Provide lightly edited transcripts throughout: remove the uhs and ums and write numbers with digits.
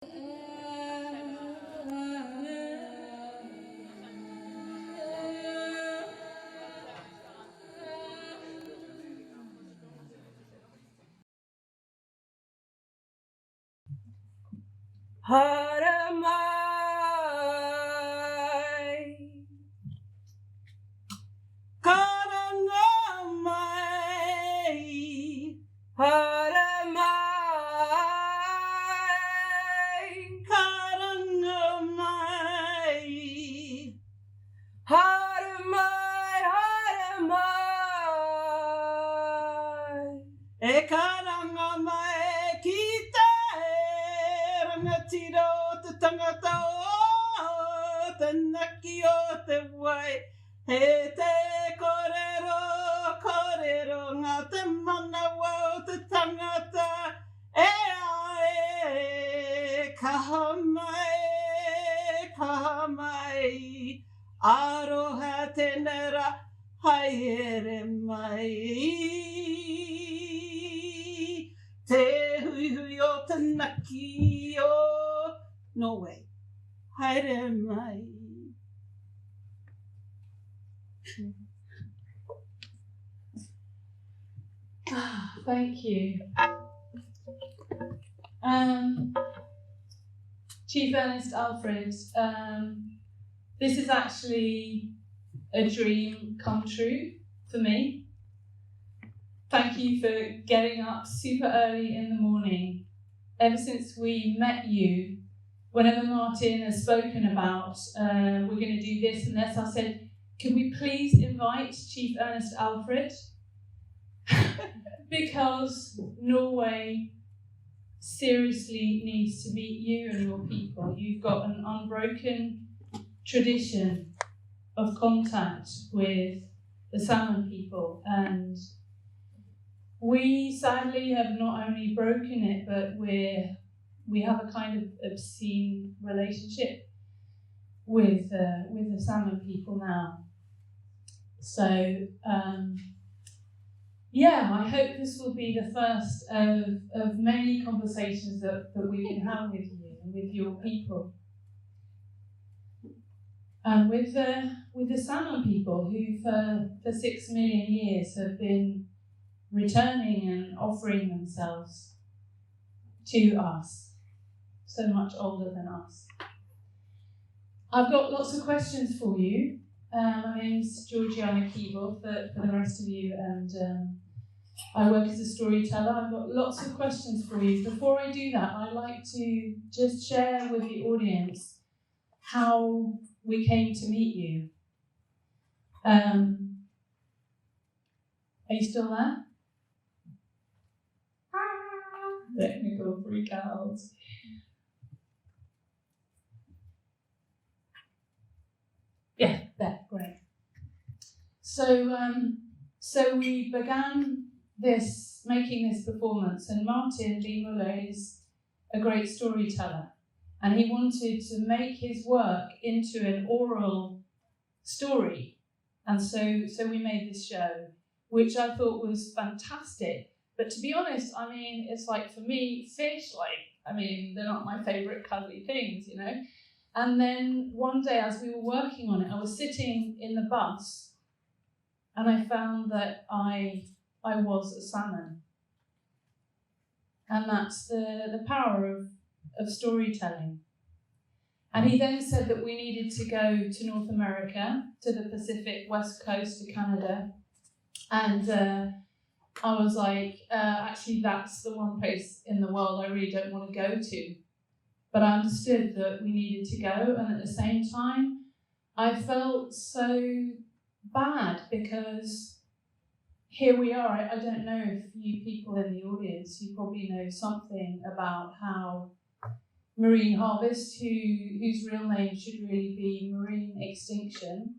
Thank you. Chief Ernst Alfred, this is actually a dream come true for me. Thank you for getting up super early in the morning. Ever since we met you, whenever Martin has spoken about we're going to do this and this, I said, can we please invite Chief Ernst Alfred? Because Norway seriously needs to meet you and your people. You've got an unbroken tradition of contact with the Salmon people, and we sadly have not only broken it, but we have a kind of obscene relationship with the Salmon people now. So I hope this will be the first of many conversations that we can have with you and with your people. And with the Salmon people who for 6 million years have been returning and offering themselves to us, so much older than us. I've got lots of questions for you. My name's Georgiana Keable for the rest of you, and I work as a storyteller. I've got lots of questions for you. Before I do that, I'd like to just share with the audience how we came to meet you. Are you still there? Technical freak out. Yeah, there, great. So we began making this performance, and Martin Lee is a great storyteller, and he wanted to make his work into an oral story, and so we made this show, which I thought was fantastic. But to be honest, I mean, it's like, for me, fish, they're not my favourite cuddly things, you know? And then one day, as we were working on it, I was sitting in the bus, and I found that I was a salmon. And that's the power of storytelling. And he then said that we needed to go to North America, to the Pacific West Coast, to Canada. And I was like, actually, that's the one place in the world I really don't want to go to. But I understood that we needed to go, and at the same time, I felt so bad because here we are. I don't know if you people in the audience, you probably know something about how Marine Harvest, whose real name should really be Marine Extinction,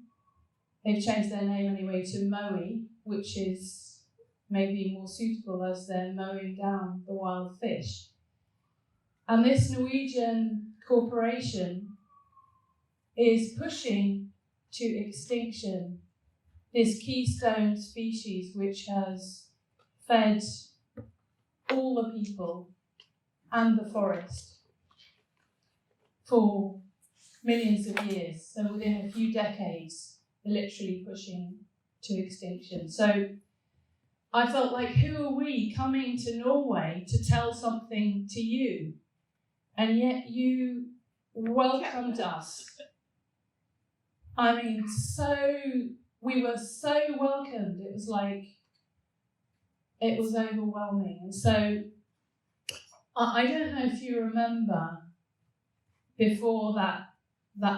they've changed their name anyway to MOE, which is maybe more suitable as they're mowing down the wild fish. And this Norwegian corporation is pushing to extinction this keystone species which has fed all the people and the forest. for millions of years. So within a few decades, they're literally pushing to extinction. So I felt like, who are we coming to Norway to tell something to you? And yet you welcomed us. I mean, we were so welcomed. It was like, it was overwhelming. And so I don't know if you remember before that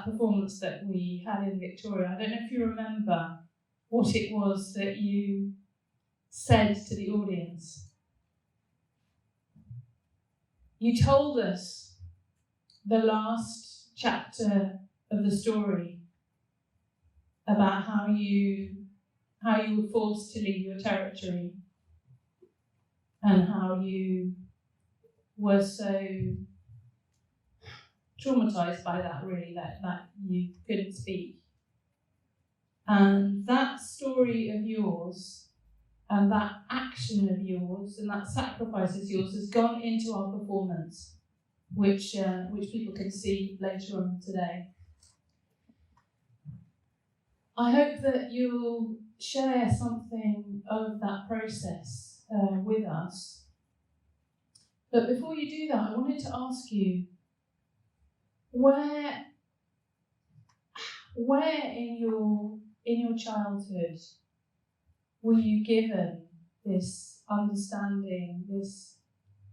performance that we had in Victoria, I don't know if you remember what it was that you said to the audience. You told us the last chapter of the story about how you were forced to leave your territory and how you were so traumatized by that, really, that you couldn't speak. And that story of yours and that action of yours and that sacrifice of yours has gone into our performance, which people can see later on today. I hope that you'll share something of that process with us. But before you do that, I wanted to ask you, where in your childhood were you given this understanding, this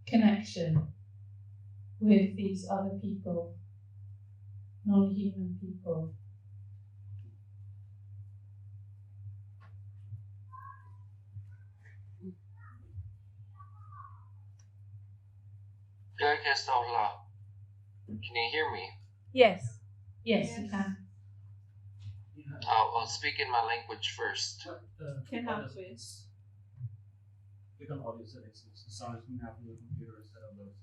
connection with these other people, non-human people? Can you hear me? Yes, you can. I'll speak in my language first. Can help with. Click on audio settings. The sound is coming out from the computer instead of those.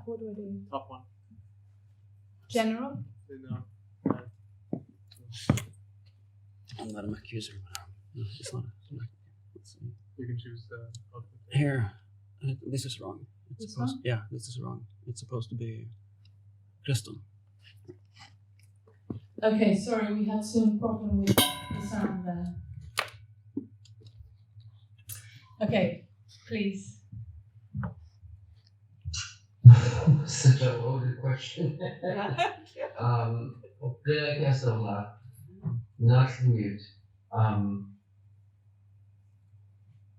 What do I do? Top one. General? I'm not a Mac user. It's not. Let's see. You can choose the output. Here. This is wrong. This is wrong. It's supposed to be Kristen. Okay, sorry, we had some problem with the sound there. Okay, please. Such a loaded question. Not mute.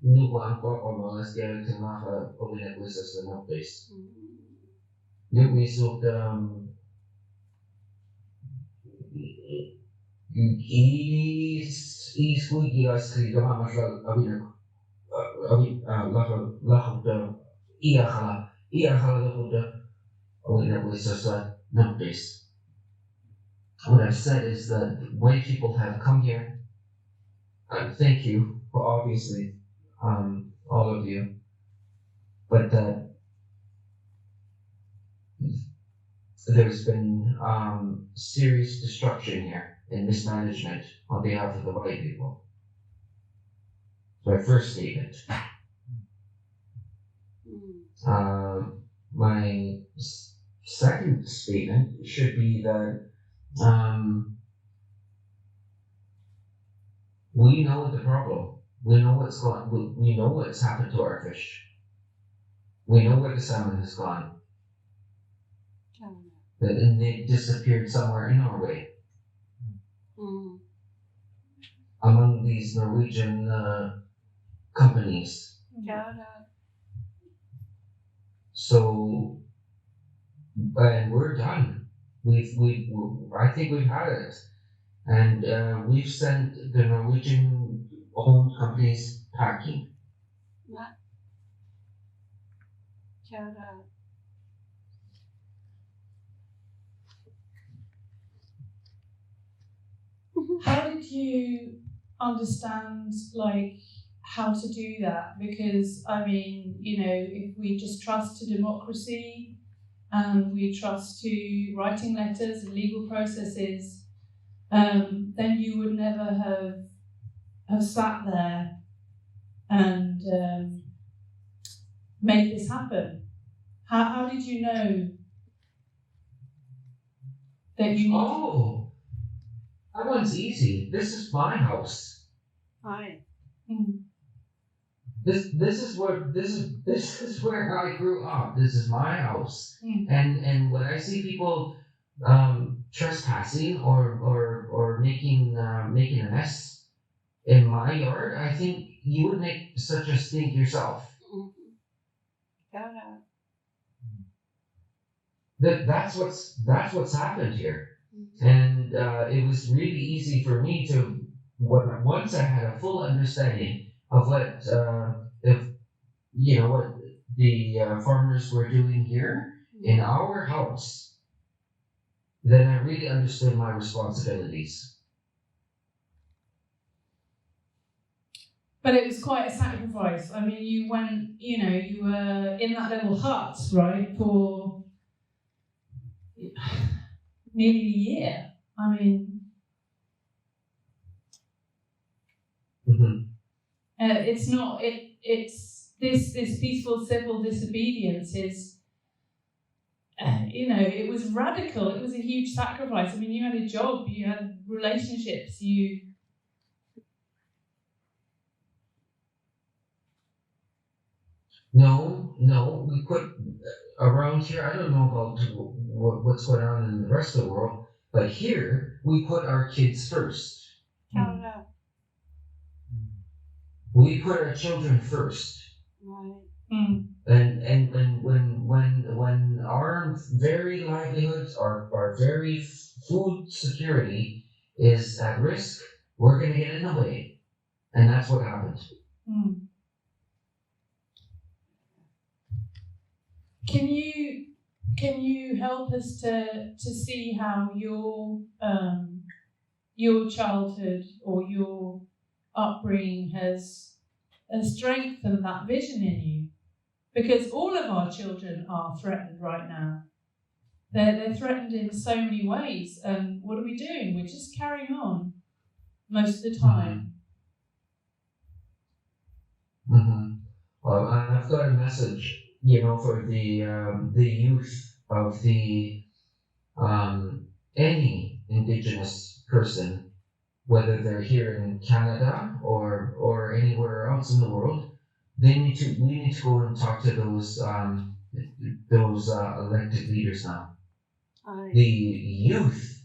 Nu waan kokoomalla stiedettiin vähän ovinnetuisesta nopeasti. Nyt me suhtaan iskuikias liikamassa lahutta ovinnetuisesta nopeasti. What I've said is that white people have come here. Thank you for obviously all of you, but that there's been serious destruction here and mismanagement on behalf of the white people. My first statement. My second statement should be that we know the problem. We know what's gone. We know what's happened to our fish. We know where the salmon has gone. And they disappeared somewhere in Norway. Among these Norwegian companies. So, and we're done. I think we've had it. And we've sent the Norwegian-owned companies packing. How did you understand, how to do that? Because, I mean, if we just trust to democracy and we trust to writing letters and legal processes, then you would never have sat there and make this happen? How did you know that you need? Oh, that one's easy. This is my house. Aye. This is where I grew up. This is my house. And when I see people trespassing or making a mess in my yard, I think you would make such a stink yourself. That's what's happened here. And it was really easy for me to, once I had a full understanding of what what the farmers were doing here in our house, then I really understood my responsibilities. But it was quite a sacrifice. I mean, you went, you were in that little hut, right, for nearly a year. I mean, it's not. It's this peaceful civil disobedience is. It was radical. It was a huge sacrifice. I mean, you had a job, you had relationships, you. No, we put around here. I don't know about what's going on in the rest of the world, but here we put our kids first. We put our children first. And when our very livelihoods, our very food security is at risk, we're going to get in the way, and that's what happened. Can you help us to see how your childhood or your upbringing has strengthened that vision in you? Because all of our children are threatened right now. They're threatened in so many ways. And what are we doing? We're just carrying on most of the time. Well, I've got a message, for the youth of any Indigenous person, whether they're here in Canada or anywhere else in the world. We need to go and talk to those elected leaders now. The youth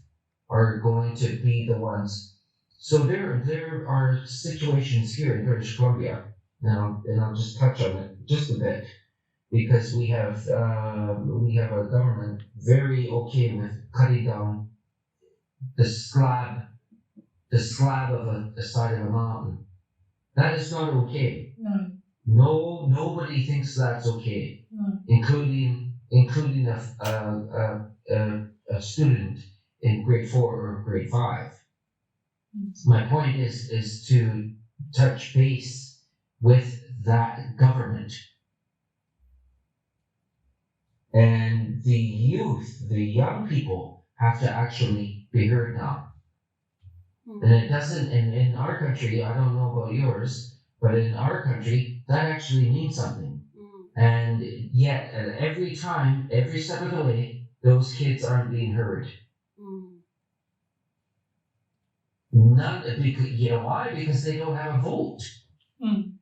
are going to be the ones. So there are situations here in British Columbia, and I'll just touch on it just a bit, because we have a government very okay with cutting down the slab of the side of a mountain. That is not okay. No, nobody thinks that's okay, including a student in grade 4 or grade 5. My point is to touch base with that government. And the youth, the young people, have to actually be heard now. And it doesn't, in our country, I don't know about yours, but in our country, that actually means something. And yet, at every time, every step of the way, those kids aren't being heard. Because, you know why? Because they don't have a vote. And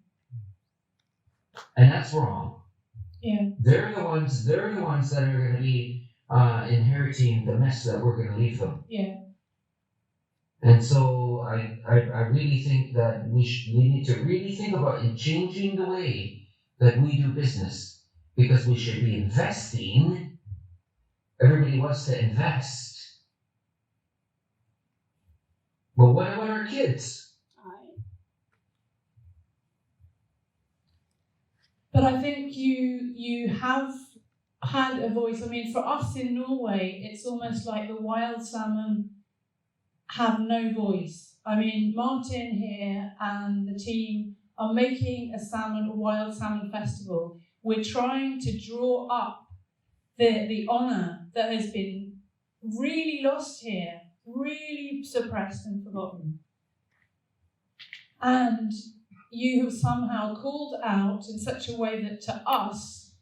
that's wrong. Yeah. They're the ones that are going to be inheriting the mess that we're going to leave them. Yeah. And so I really think that we need to really think about changing the way that we do business, because we should be investing. Everybody wants to invest. But what about our kids? But I think you have had a voice. I mean, for us in Norway, it's almost like the wild salmon have no voice. I mean, Martin here and the team are making a wild salmon festival. We're trying to draw up the honour that has been really lost here, really suppressed and forgotten. And you have somehow called out in such a way that to us,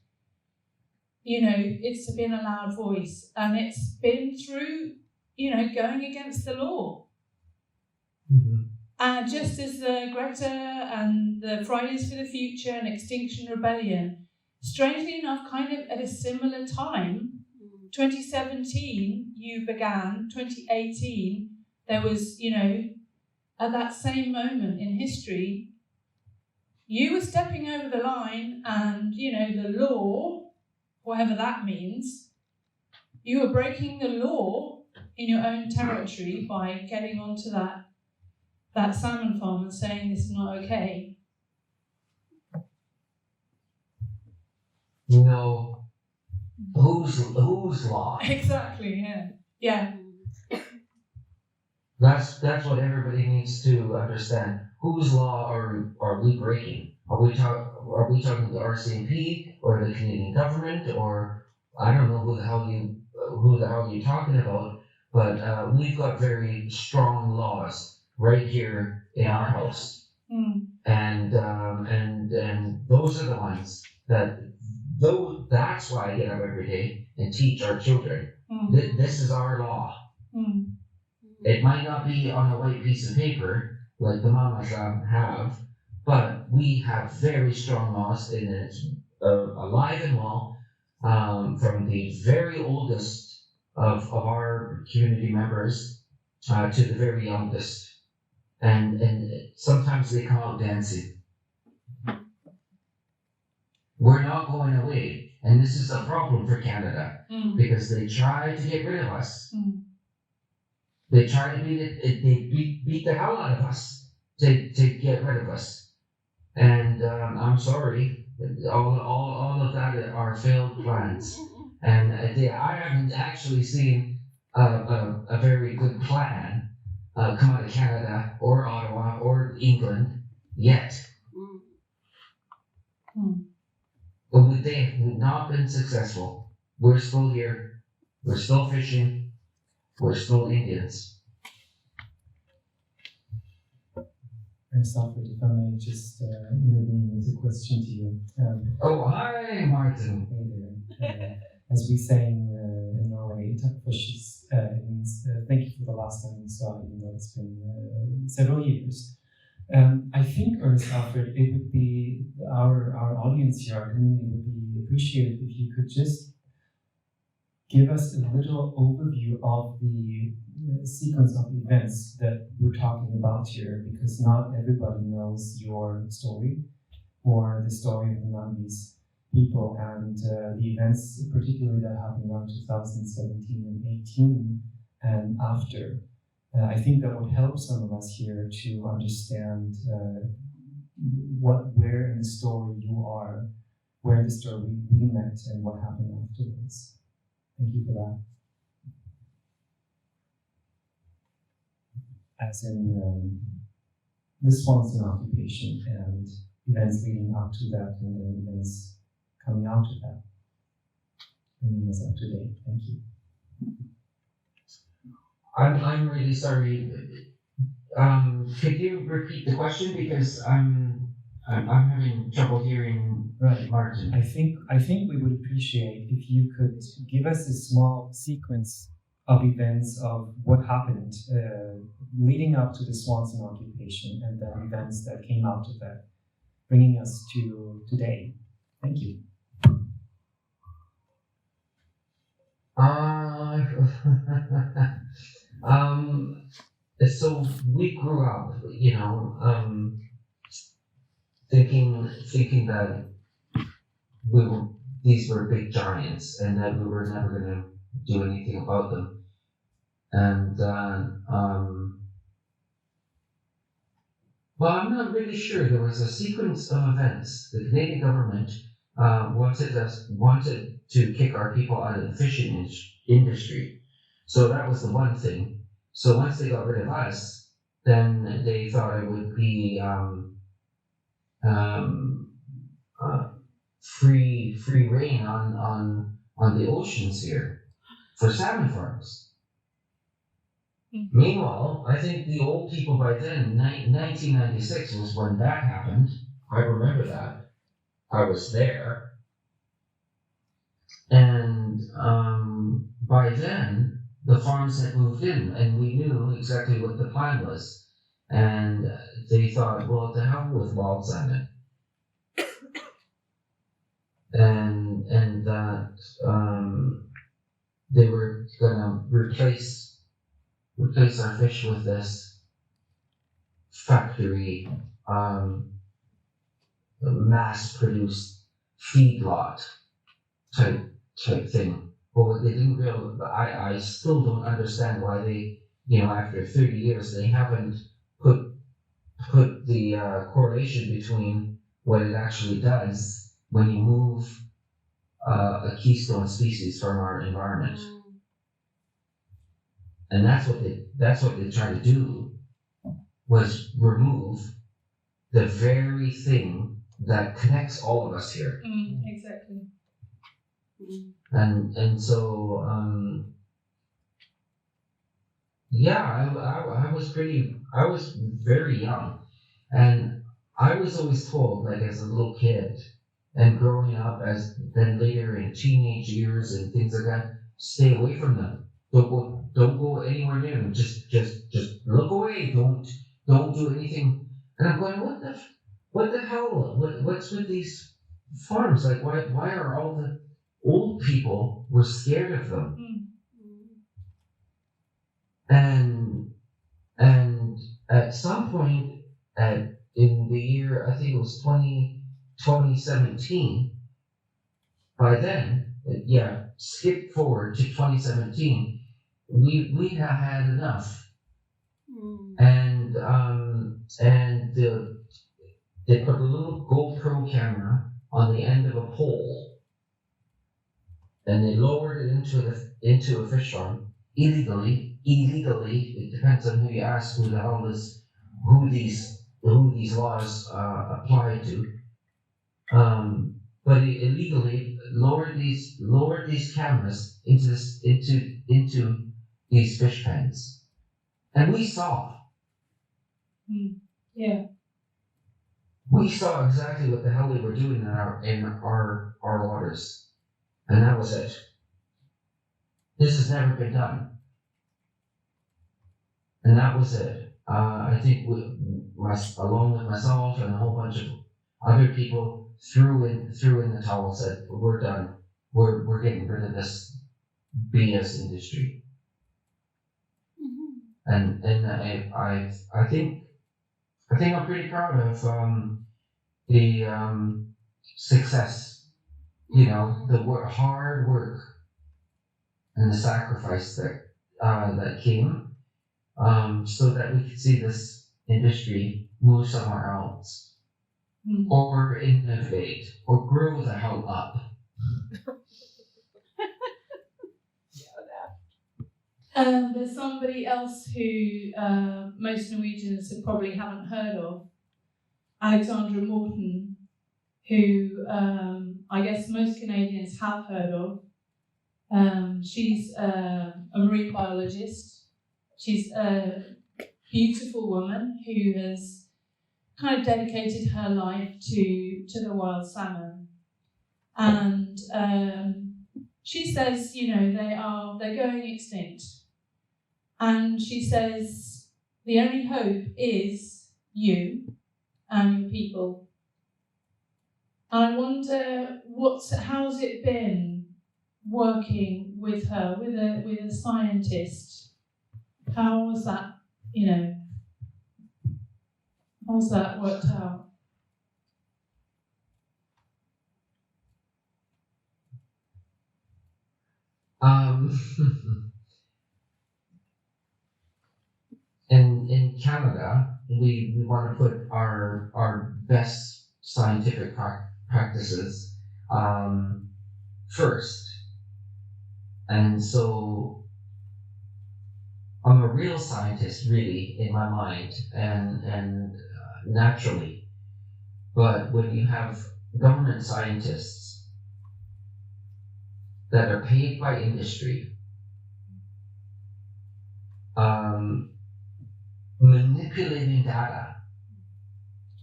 it's been a loud voice, and it's been through, going against the law. And just as the Greta and the Fridays for the Future and Extinction Rebellion, strangely enough, kind of at a similar time, 2017 you began, 2018 there was, at that same moment in history, you were stepping over the line, and, the law, whatever that means, you were breaking the law in your own territory by getting onto that salmon farm and saying this is not okay. Whose law? Exactly, yeah. That's what everybody needs to understand. Whose law are we breaking? Are we talking the RCMP or the Canadian government, or I don't know who the hell you're talking about? But we've got very strong laws right here in our house, and those are the ones that's why I get up every day and teach our children. This is our law. It might not be on a white piece of paper like the mamas have, but we have very strong laws, and it's alive and well, from the very oldest of our community members to the very youngest. And sometimes they come out dancing. We're not going away, and this is a problem for Canada, because they try to get rid of us. They try to beat the hell out of us to get rid of us. And I'm sorry, all of that are failed plans. And I haven't actually seen a very good plan come out of Canada or Ottawa or England yet. But they have not been successful. We're still here. We're still fishing. We're still Indians. Ernst Alfred, if I may just intervene with a question to you. Hi, Martin. Hey there. As we say in Norway, it means thank you for the last time we saw, even though it's been several years. I think, Ernst Alfred, it would be our audience here, our community would be appreciated if you could just give us a little overview of the sequence of events that we're talking about here, because not everybody knows your story or the story of the Nambis people and the events particularly that happened around 2017 and 18 and after. I think that would help some of us here to understand where in the story you are, where in the story we met and what happened afterwards. Thank you for that. As in the Swanson occupation and events leading up to that, and then events coming out of that, bringing us up to date. Thank you. I'm really sorry. Could you repeat the question, because I'm having trouble hearing. Right, Martin. I think we would appreciate if you could give us a small sequence of events of what happened leading up to the Swanson occupation and the events that came out of that, bringing us to today. Thank you. So we grew up, thinking that these were big giants and that we were never going to do anything about them. And well, I'm not really sure. There was a sequence of events. The Canadian government wanted to kick our people out of the fishing industry. So that was the one thing. So once they got rid of us, then they thought it would be free reign on the oceans here for salmon farms. Meanwhile, I think the old people by then, 1996 was when that happened. I remember that. I was there. And by then, the farms had moved in, and we knew exactly what the plan was. And they thought, well, to hell with wild salmon. And that they were gonna replace our fish with this factory mass-produced feedlot type thing. But what they didn't realize, I still don't understand why they, after 30 years, they haven't put the correlation between what it actually does when you move a keystone species from our environment. And that's what they tried to do, was remove the very thing that connects all of us here. Exactly. And so I was very young, and I was always told, like as a little kid and growing up, as then later in teenage years and things like that, stay away from them. Don't go anywhere near them. Just look away. Don't do anything. And I'm going, what the hell? What's with these farms? Like, why are all the old people were scared of them? And at some point in the year, I think it was 2017. By then, skip forward to 2017, we have had enough. And they put a little GoPro camera on the end of a pole, and they lowered it into a fish farm illegally. It depends on who you ask, who these laws apply to. But it illegally lowered these cameras into these fish pens, and we saw. We saw exactly what the hell they were doing in our waters, and that was it. This has never been done, and that was it. I think along with myself and a whole bunch of other people, threw in the towel, said, we're done. We're getting rid of this BS industry. And I think I'm pretty proud of the success. The hard work and the sacrifice that came, so that we could see this industry move somewhere else. Or innovate, or grow the hell up. There's somebody else who most Norwegians probably haven't heard of, Alexandra Morton, who I guess most Canadians have heard of. She's a marine biologist. She's a beautiful woman who has kind of dedicated her life to the wild salmon, and she says, they're going extinct, and she says the only hope is you and your people. And I wonder how's it been working with her, with a scientist? How was that, how's that worked out? In Canada, we want to put our best scientific practices first, and so I'm a real scientist, really, in my mind, and naturally. But when you have government scientists that are paid by industry, manipulating data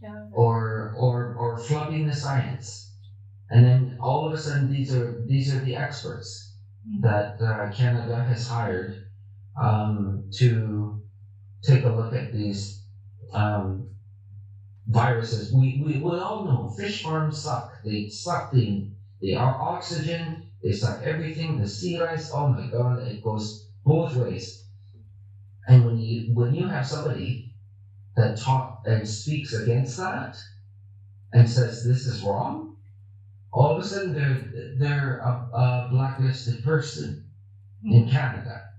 Yeah. or flubbing the science, and then all of a sudden these are the experts that Canada has hired to take a look at these viruses. We all know fish farms suck. They suck our oxygen. They suck everything. The sea lice. Oh my God! It goes both ways. And when you have somebody that talks and speaks against that and says this is wrong, all of a sudden they're a blacklisted person in Canada.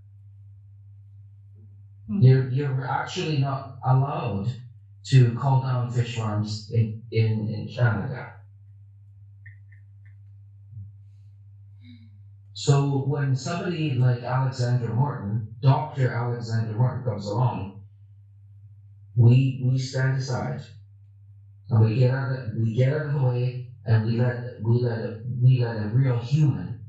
You're actually not allowed to call down fish farms in Canada. So when somebody like Dr. Alexander Morton comes along, we stand aside and we get out of the way, and we let a real human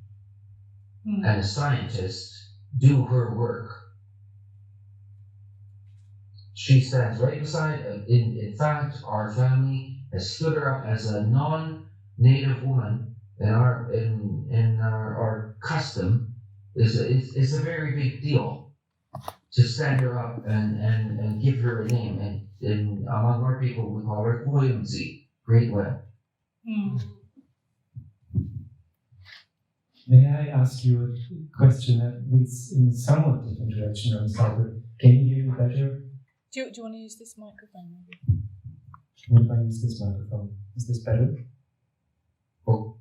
and a scientist do her work. She stands right beside. In fact, our family has stood her up as a non-native woman. In our custom is a very big deal to stand her up and give her a name. And among our people, we call her Williamsy, Great Web. May I ask you a question that leads in somewhat different direction, Ernst Alfred? Can you hear me better? Do you want to use this microphone, maybe? What if I use this microphone? Is this better? Oh.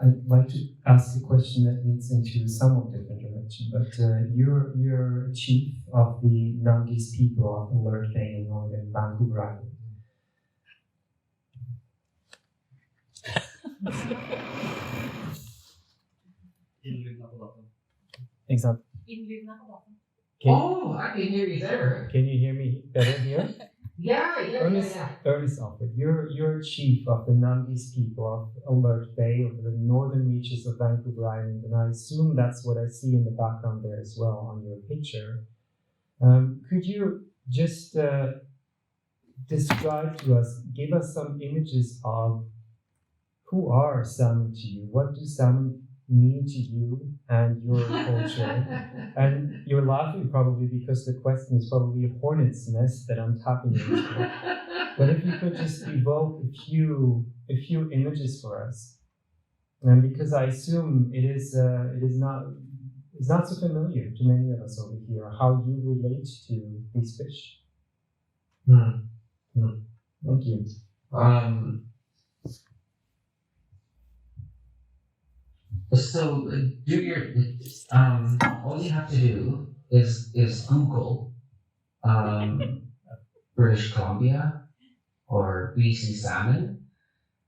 I'd like to ask a question that leads into a somewhat different direction, but you're chief of the Nungis people of Alert Bay in northern Vancouver Island. Exactly. Oh, I can hear you there. Can you hear me better here? Yeah. Ernst Alfred, you're chief of the Nungis people of Alert Bay over the northern reaches of Vancouver Island, and I assume that's what I see in the background there as well on your picture. Could you just describe to us, give us some images of who are salmon to you? What do salmon mean to you and your culture? And you're laughing probably because the question is probably a hornet's nest that I'm tapping into. But if you could just evoke a few images for us, and because I assume it is not so familiar to many of us over here how you relate to these fish. Thank you. So do your all you have to do is Google British Columbia or BC salmon,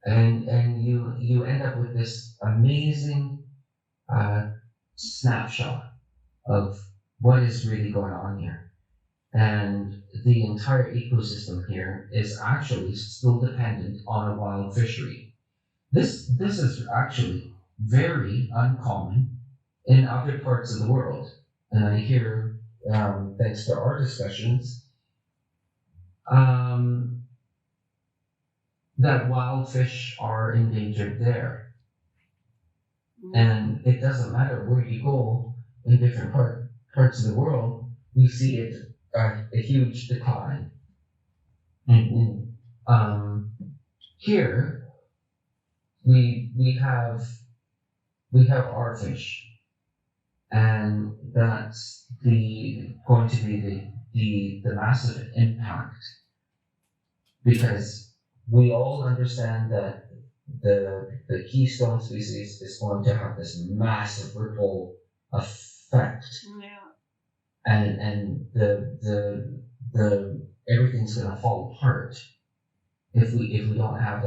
and you end up with this amazing snapshot of what is really going on here. And the entire ecosystem here is actually still dependent on a wild fishery. This is actually very uncommon in other parts of the world. And I hear, thanks to our discussions, that wild fish are endangered there. And it doesn't matter where you go in different parts of the world, we see it a huge decline. And here we have our fish, and that's going to be the massive impact, because we all understand that the keystone species is going to have this massive ripple effect, and the everything's going to fall apart if we don't have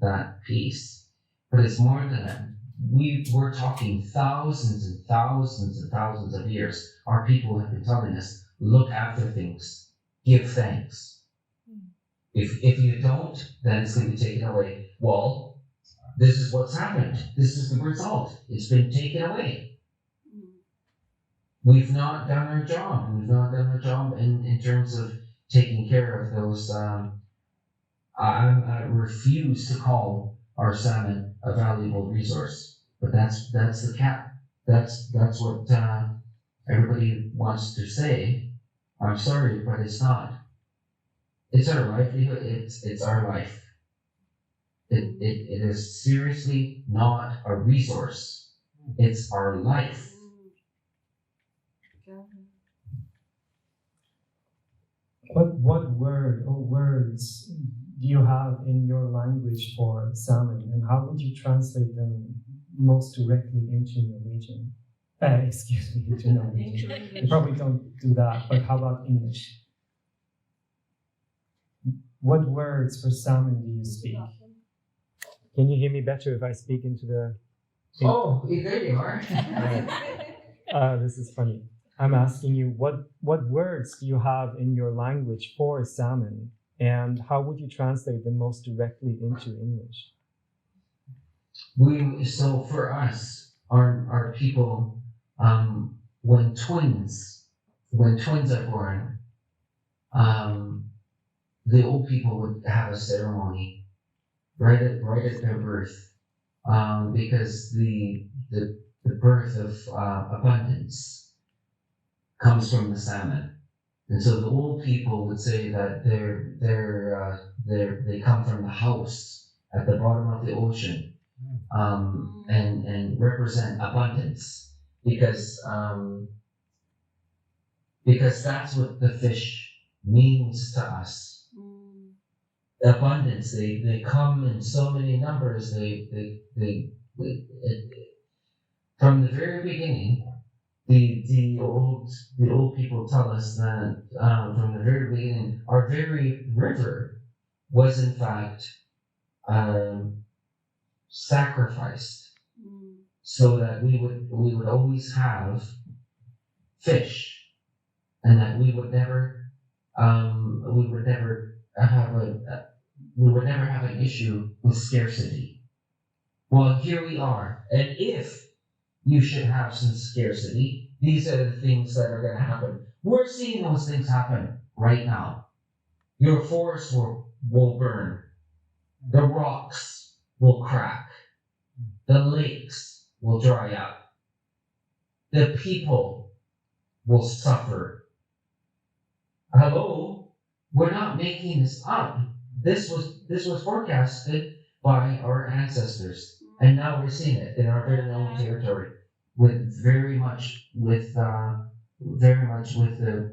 that piece. But it's more than that. We're talking thousands and thousands and thousands of years. Our people have been telling us, look after things, give thanks. If you don't, then it's going to be taken away. Well, this is what's happened. This is the result. It's been taken away. we've not done our job. We've not done our job in terms of taking care of those. I refuse to call our salmon a valuable resource, but that's the cap. That's what everybody wants to say. I'm sorry, but it's not. It's our livelihood. It's our life. It is seriously not a resource. It's our life. What word or words do you have in your language for salmon, and how would you translate them most directly into Norwegian? Into Norwegian. You probably don't do that, but how about English? What words for salmon do you speak? Can you hear me better if I speak into the... Oh, there you are. This is funny. I'm asking you, what words do you have in your language for salmon, and how would you translate them most directly into English? So for us, our people, when twins are born, the old people would have a ceremony right at their birth, because the birth of abundance comes from the salmon, and so the old people would say that they come from the house at the bottom of the ocean, and represent abundance, because that's what the fish means to us. Abundance. They come in so many numbers. They from the very beginning. The old people tell us that from the very beginning, our very river was in fact sacrificed, so that we would always have fish, and that we would never have an issue with scarcity. Well, here we are, and if you should have some scarcity, these are the things that are going to happen. We're seeing those things happen right now. Your forests will burn. The rocks will crack. The lakes will dry up. The people will suffer. Hello? We're not making this up. This was forecasted by our ancestors, and now we're seeing it in our very own territory, with very much with the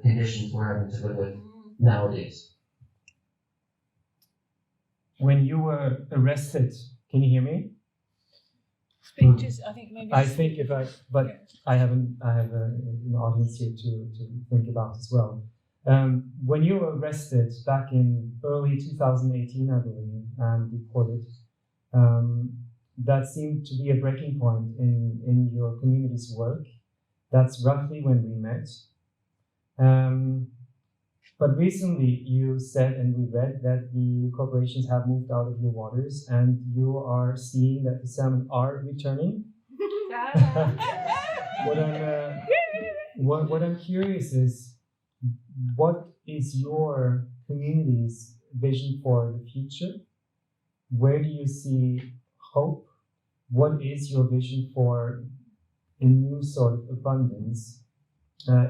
conditions we're having to live with nowadays. When you were arrested, can you hear me? Speak just, I think maybe. I think if I, but yeah. I have an audience here to think about as well. When you were arrested back in early 2018, I believe, and deported, that seemed to be a breaking point in your community's work. That's roughly when we met. But recently you said, and we read, that the corporations have moved out of your waters, and you are seeing that the salmon are returning. What I'm curious is, what is your community's vision for the future? Where do you see hope? What is your vision for a new sort of abundance?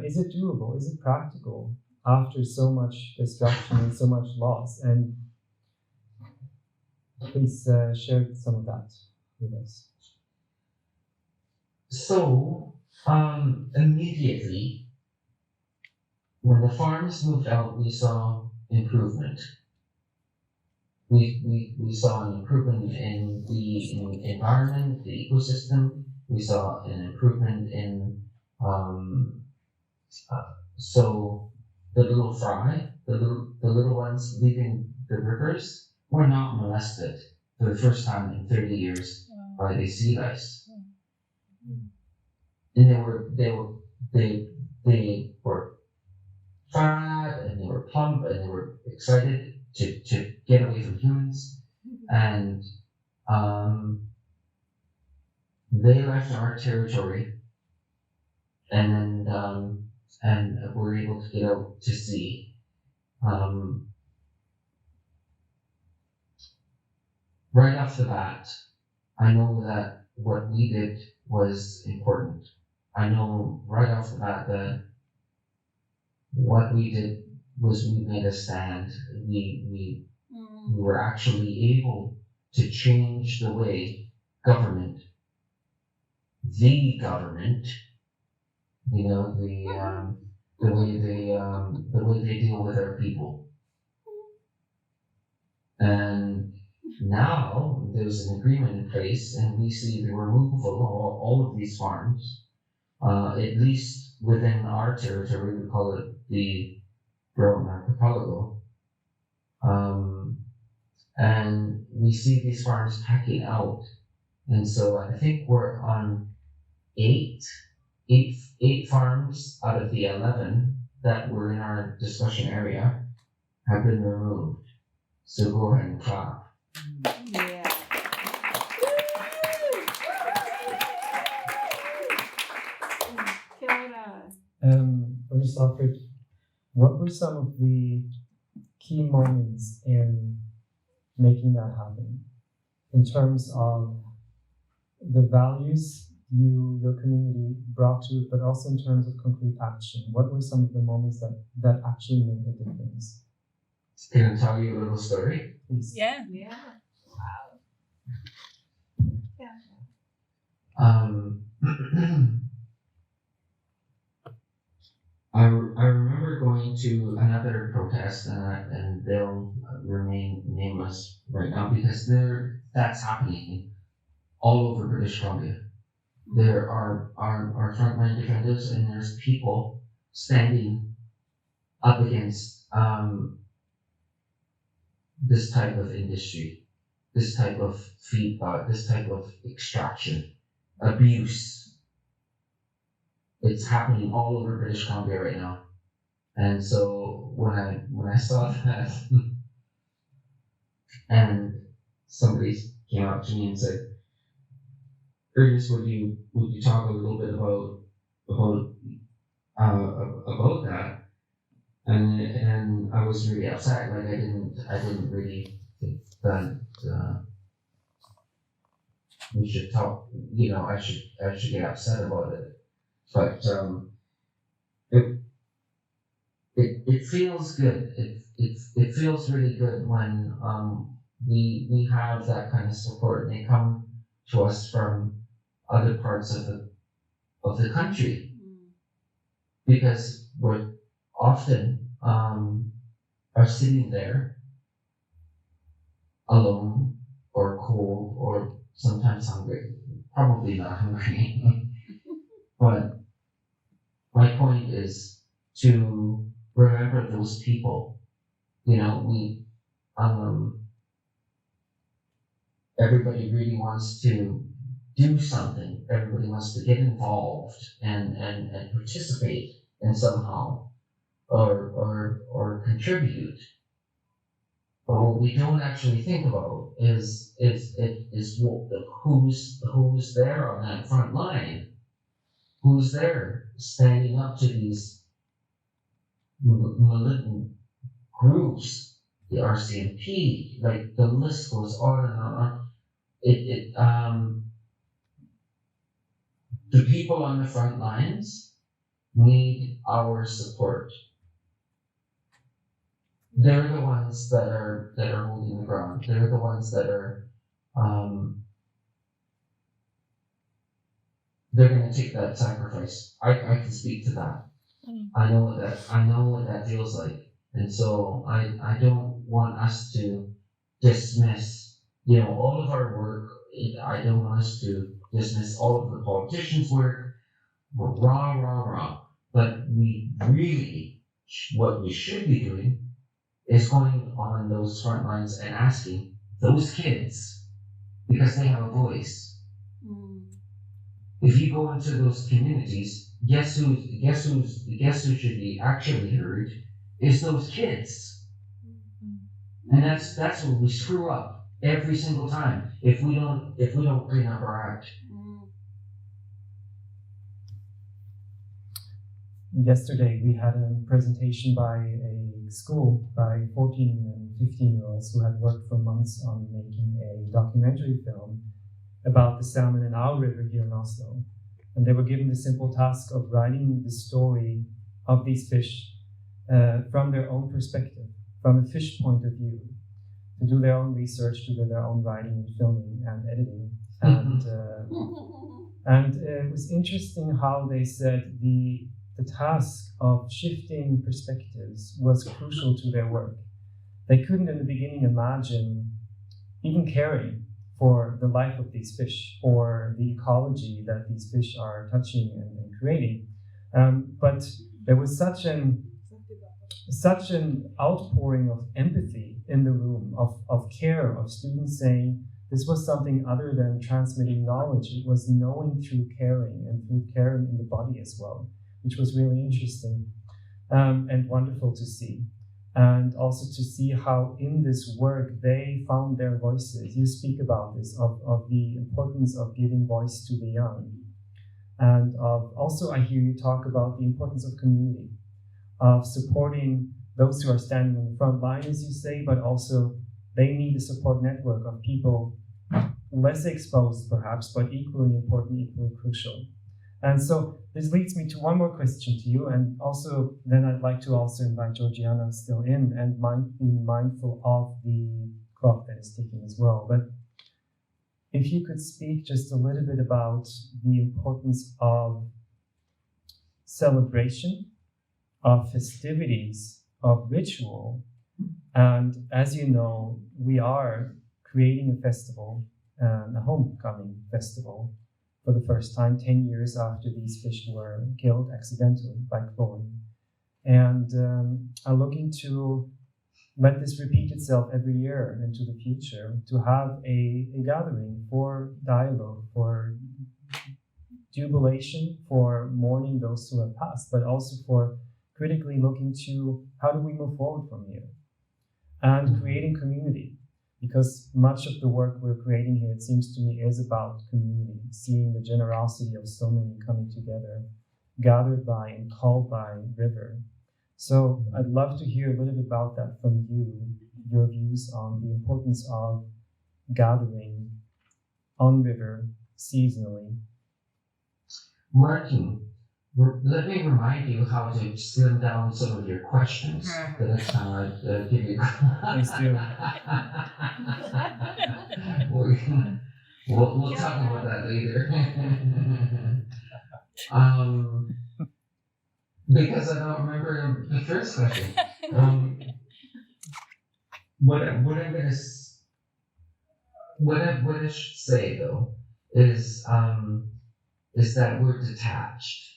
Is it doable? Is it practical after so much destruction and so much loss? And please share some of that with us. So, immediately, when the farms moved out, we saw improvement. We saw an improvement in the environment, the ecosystem. We saw an improvement in so the little fry, the little ones leaving the rivers, were not molested for the first time in 30 years by the sea lice. And they were fat, and they were plump, and they were excited to get away from humans, and they left our territory and we're able to get out to sea. Right off the bat, I know that what we did was important. I know right off the bat that what we did was we made a stand. We were actually able to change the way the government, you know, the way they deal with our people. And now there's an agreement in place, and we see the removal of all of these farms, at least within our territory. We call it the Brown Archipelago. And we see these farms packing out. And so I think we're on eight farms out of the 11 that were in our discussion area have been removed. So go ahead and clap. Yeah. Ernst Alfred, what were some of the key moments in making that happen in terms of the values your community brought to it, but also in terms of concrete action? What were some of the moments that actually made a difference? Can I tell you a little story? Please. Yeah. I remember going to another protest, and they'll remain nameless right now because that's happening all over British Columbia. There are frontline defenders, and there's people standing up against this type of industry, this type of feedback, this type of extraction, abuse. It's happening all over British Columbia right now. And so when I saw that, and somebody came up to me and said, Ernest, would you talk a little bit about that? And I was really upset. Like I didn't really think that we should talk. You know, I should get upset about it. But it feels good. It feels really good when we have that kind of support, and they come to us from other parts of the country, because we're often are sitting there alone or cold or sometimes hungry. Probably not hungry, but my point is to remember those people. You know, we everybody really wants to do something. Everybody wants to get involved and participate in somehow or contribute. But what we don't actually think about is who's there on that front line, who's there standing up to these militant groups, the RCMP, like the list goes on and on. The people on the front lines need our support. They're the ones that are holding the ground. They're the ones that are they're going to take that sacrifice. I can speak to that. I know what that feels like, and so I don't want us to dismiss, you know, all of our work. I don't want us to dismiss all of the politicians' work. We're raw. But we really, what we should be doing is going on those front lines and asking those kids, because they have a voice. If you go into those communities, guess who should be actually heard is those kids. And that's what we screw up every single time if we don't clean up our act. yesterday we had a presentation by a school by 14 and 15-year-olds who had worked for months on making a documentary film about the salmon in our river here in Oslo. And they were given the simple task of writing the story of these fish from their own perspective, from a fish point of view, to do their own research, to do their own writing and filming and editing. And it was interesting how they said the task of shifting perspectives was crucial to their work. They couldn't in the beginning imagine even caring for the life of these fish or the ecology that these fish are touching and creating. But there was such an outpouring of empathy in the room, of care, of students saying this was something other than transmitting knowledge. It was knowing through caring and through caring in the body as well, which was really interesting and wonderful to see. And also to see how in this work they found their voices. You speak about this, of the importance of giving voice to the young. And also I hear you talk about the importance of community, of supporting those who are standing in the front line, as you say, but also they need a support network of people less exposed perhaps, but equally important, equally crucial. And so this leads me to one more question to you, and also then I'd like to also invite Georgiana still in and being mindful of the clock that is ticking as well. But if you could speak just a little bit about the importance of celebration, of festivities, of ritual. And as you know, we are creating a festival, a homecoming festival, for the first time 10 years after these fish were killed accidentally by chlorine. And are looking to let this repeat itself every year into the future, to have a gathering for dialogue, for jubilation, for mourning those who have passed, but also for critically looking to how do we move forward from here, and creating community. Because much of the work we're creating here, it seems to me, is about community, seeing the generosity of so many coming together, gathered by and called by river. So I'd love to hear a little bit about that from you, your views on the importance of gathering on river seasonally. Martin, let me remind you how to slim down some of your questions the next time I give you. Please do. We'll talk about that later. Because I don't remember the first question. What I should say though is that we're detached.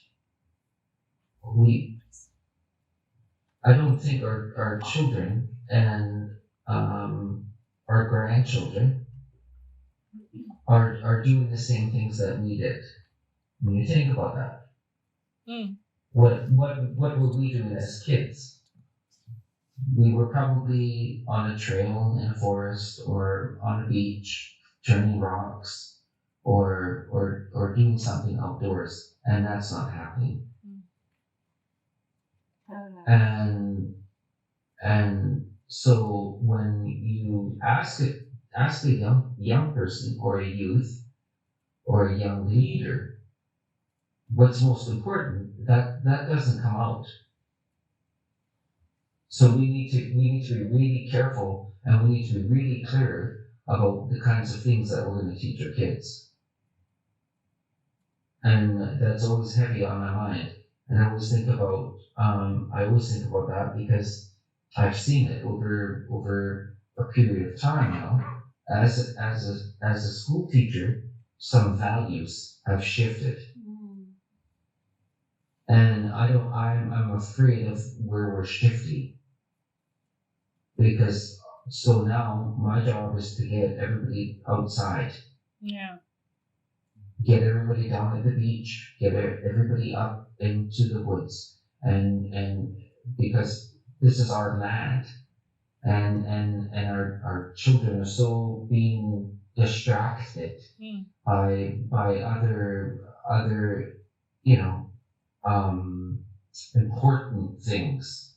I don't think our children and our grandchildren are doing the same things that we did. When you think about that, what were we doing as kids? We were probably on a trail in a forest or on a beach, turning rocks, or doing something outdoors, and that's not happening. And so when you ask a young person or a youth or a young leader, what's most important, that doesn't come out. So we need to be really careful, and we need to be really clear about the kinds of things that we're going to teach our kids. And that's always heavy on my mind. And I always think about that because I've seen it over a period of time now. As a school teacher, some values have shifted, and I'm afraid of where we're shifting, because so now my job is to get everybody outside. Yeah. Get everybody down at the beach, get everybody up into the woods, and because this is our land, and our children are so being distracted by other important things,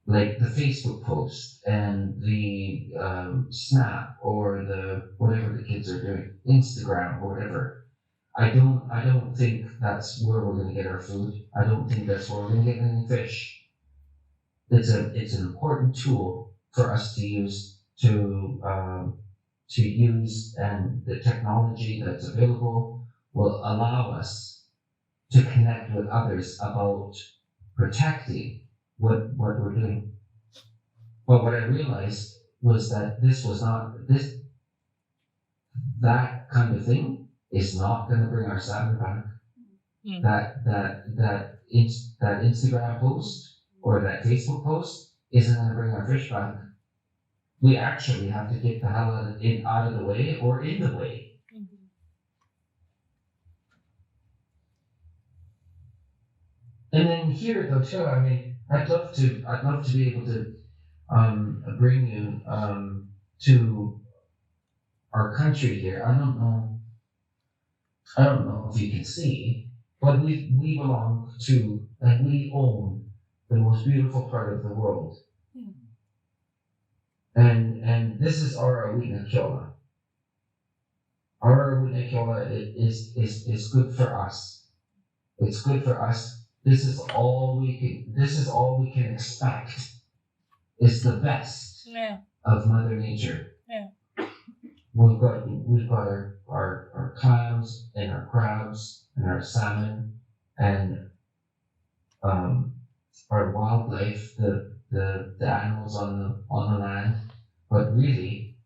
like the Facebook post and the Snap or the whatever the kids are doing, Instagram or whatever. I don't think that's where we're going to get our food. I don't think that's where we're going to get any fish. It's an important tool for us to use and the technology that's available will allow us to connect with others about protecting what we're doing. But what I realized was that that kind of thing is not going to bring our salmon back. That Instagram post or that Facebook post isn't going to bring our fish back. We actually have to get the hell out of the way or in the way. And then here though too, I mean, I'd love to be able to bring you to our country here. I don't know if you can see, but we belong to and we own the most beautiful part of the world. And this is our Grünerløkka. Our Grünerløkka is good for us. It's good for us. This is all we can expect. It's the best of Mother Nature. Yeah. We've got our clams and our crabs and our salmon and our wildlife, the animals on the land. But really,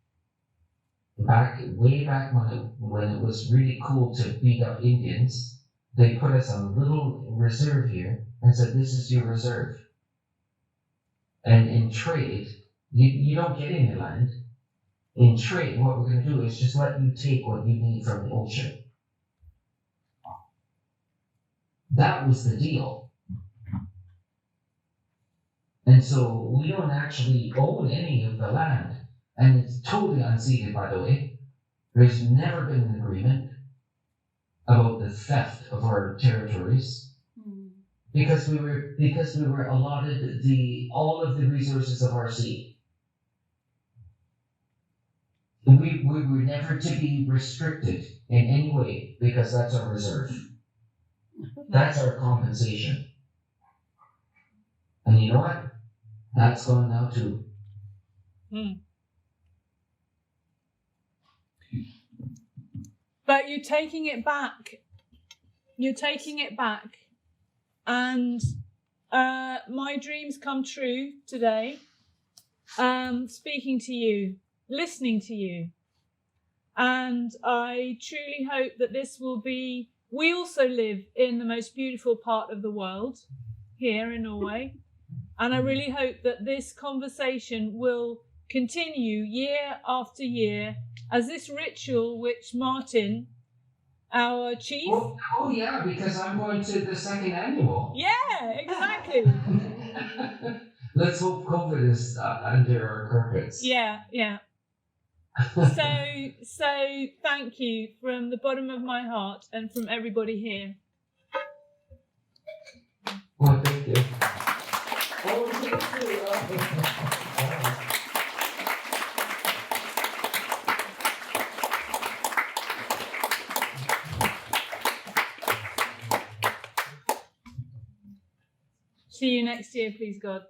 way back when it was really cool to beat up Indians, they put us on a little reserve here and said, this is your reserve. And in trade, you don't get any land. In trade, what we're going to do is just let you take what you need from the ocean. That was the deal. And so we don't actually own any of the land. And it's totally unceded, by the way. There's never been an agreement about the theft of our territories. Because we were allotted all of the resources of our sea. We were never to be restricted in any way because that's our reserve. That's our compensation. And you know what? That's gone now too. But you're taking it back. You're taking it back. And my dreams come true today. Speaking to you, listening to you. And I truly hope that this will be... We also live in the most beautiful part of the world, here in Norway. And I really hope that this conversation will continue year after year as this ritual which Martin, our chief... Oh yeah, because I'm going to the second annual. Yeah, exactly. Let's hope COVID is under our carpets. Yeah. So thank you from the bottom of my heart and from everybody here. Well, thank you. Oh, thank you. See you next year, please God.